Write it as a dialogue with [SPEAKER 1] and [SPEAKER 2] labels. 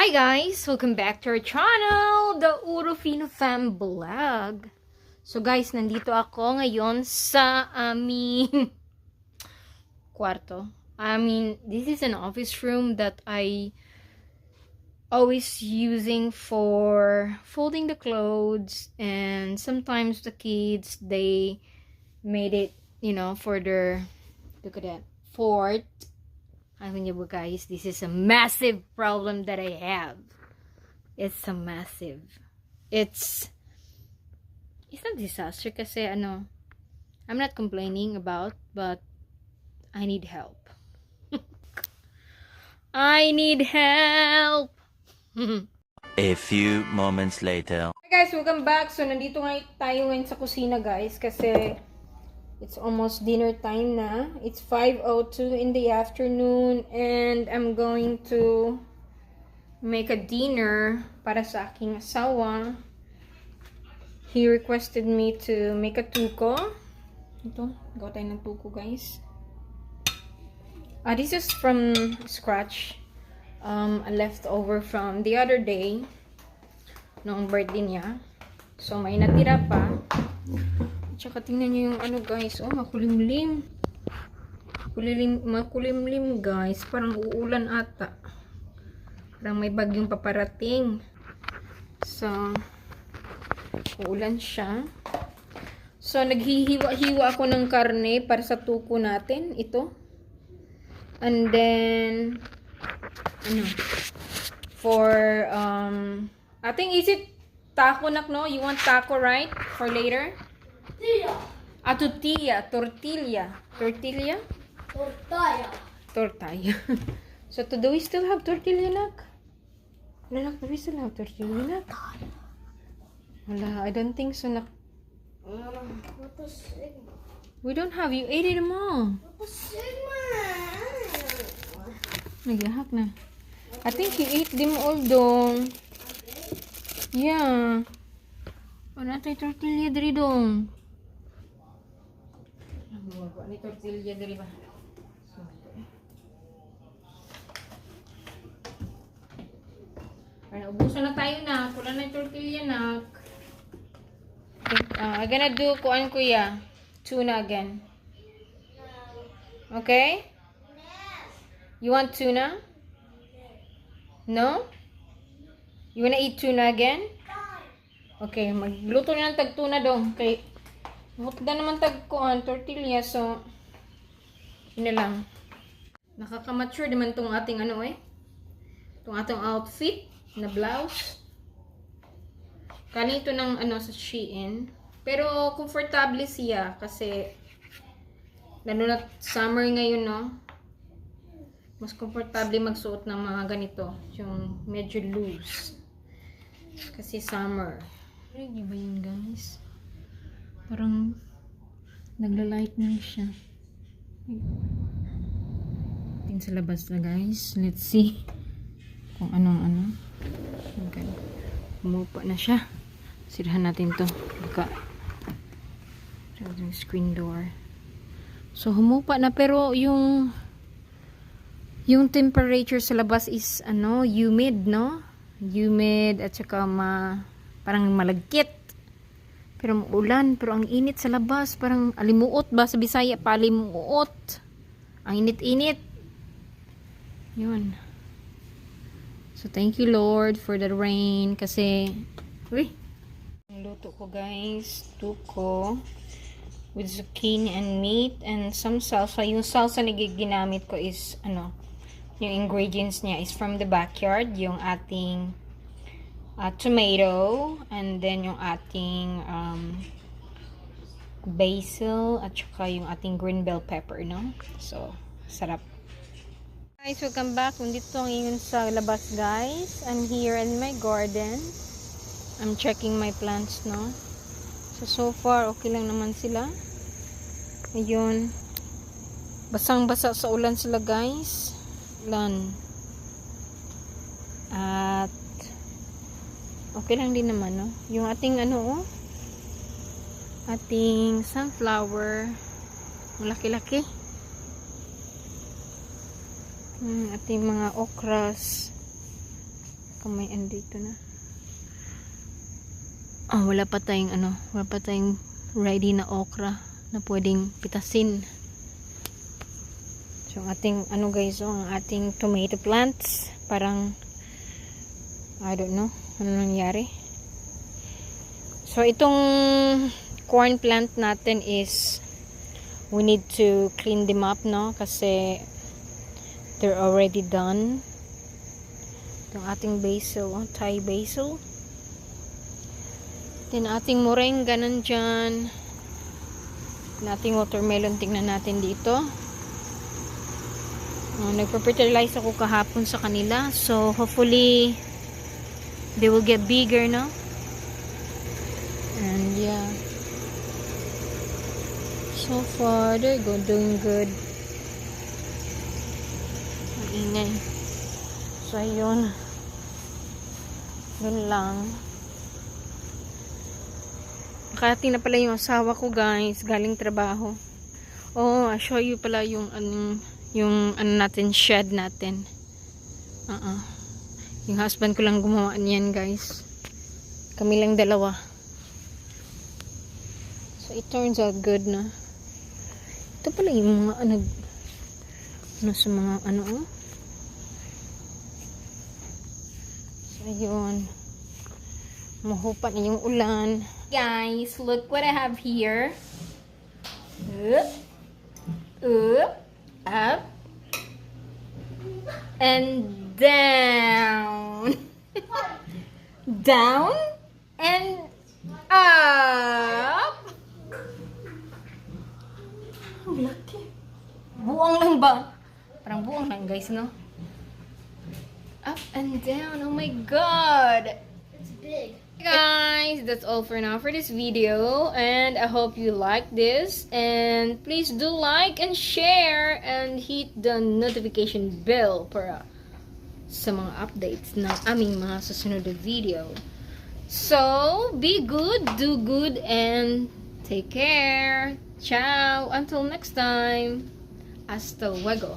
[SPEAKER 1] Hi guys! Welcome back to our channel, the Urufino Fam Vlog. So guys, nandito ako ngayon sa aming kwarto. This is an office room that I always using for folding the clothes, and sometimes the kids, they made it, for their, look at that, fort. Guys, this is a massive problem that I have. It's a disaster kasi I'm not complaining about, but I need help. I need help.
[SPEAKER 2] A few moments later.
[SPEAKER 1] Hi guys, welcome back. So nandito tayo ngayon sa kusina guys kasi it's almost dinner time na. It's 5:02 in the afternoon and I'm going to make a dinner para sa aking asawa. He requested me to make a tuko. Ito, gawa tayo ng tuko guys. This is from scratch. A leftover from the other day noong birthday niya. So may natira pa. Tsaka tingnan nyo yung guys. Oh, makulimlim. Makulimlim guys. Parang uulan ata. Parang may bagyong paparating. So, uulan siya. So, naghihiwa-hiwa ako ng karne para sa tuko natin. Ito. And then, for, I think, is it taco nak, no? You want taco, right? For later? Tortilla. So, do we still have tortilla, nak? Nak, do we still have tortilla, nak? Wala, I don't think so, nak.
[SPEAKER 3] What the sigma?
[SPEAKER 1] We don't have. You ate it all.
[SPEAKER 3] What the sigma?
[SPEAKER 1] Nagahak na. I think you ate them all, dong. Yeah. Wala tayo tortilla diri, dong. Wala tortilla diri ba? Ubusan na tayo na. Wala na tortilla na. I'm gonna do kuya. Tuna again. Okay? You want tuna? No? You wanna eat tuna again? Okay, magluto na ng tag-tuna dong. Okay. Mutda naman tag-kuan, tortilla. So, yun na lang. Nakaka-mature naman tong ating Tong ating outfit na blouse. Kanito ng sa Shein. Pero comfortable siya kasi lalo na summer ngayon, no? Mas comfortable magsuot ng mga ganito, yung medyo loose. Kasi summer. Ay, di ba yun, guys? Parang nagla-light na siya. Tingin sa labas na, guys. Let's see kung anong Okay. Umupa na siya. Sirahan natin to. Buka. Yung screen door. So, humupa na pero yung temperature sa labas is humid, no? Humid at saka parang malagkit. Pero ulan, pero ang init sa labas, parang alimuot ba sa Bisaya, palimuot. Ang init-init. Yun. So, thank you Lord for the rain kasi ang luto ko guys, tuko with zucchini and meat and some salsa. Yung salsa na ginamit ko is yung ingredients niya is from the backyard, yung ating tomato and then yung ating basil at saka yung ating green bell pepper, no? So, sarap. Guys, welcome back. Nandito ngayon sa labas, guys. I'm here in my garden. I'm checking my plants, no? So far, okay lang naman sila. Ayun. Basang-basa sa ulan sila, guys. Ulan. At okay lang din naman, no? Yung ating ating sunflower. Malaki-laki. Ating mga okras. kung may andito na. Wala pa tayong ready na okra na pwedeng pitasin. So, ang ating, guys, ang ating tomato plants, parang, I don't know, ano nangyari. So, itong corn plant natin is, we need to clean them up, no? Kasi, they're already done. Itong ating basil, Thai basil. Then, ating moringa nandyan. Ating watermelon, tingnan natin dito. Nagpa-fertilize ako kahapon sa kanila. So, hopefully, they will get bigger, no? And, yeah. So far, they're doing good. Maingay. So, ayun. Yun lang. Nakating na pala yung asawa ko, guys. Galing trabaho. I'll show you pala yung natin, shed natin. Yung husband ko lang gumawa niyan, guys. Kami lang dalawa. So, it turns out good na. Ito pala yung mga sa mga So, ayun. Mahupa na yung ulan. Guys, look what I have here. Up, and down. Down, and up. Ang laki. Buang lang ba? Parang buang lang, guys, no? Up and down. Oh my God.
[SPEAKER 3] It's big.
[SPEAKER 1] Guys, that's all for now for this video, and I hope you like this, and please do like and share and hit the notification bell para sa mga updates ng aming mga susunod na video. So, be good, do good, and take care. Ciao! Until next time. Hasta luego.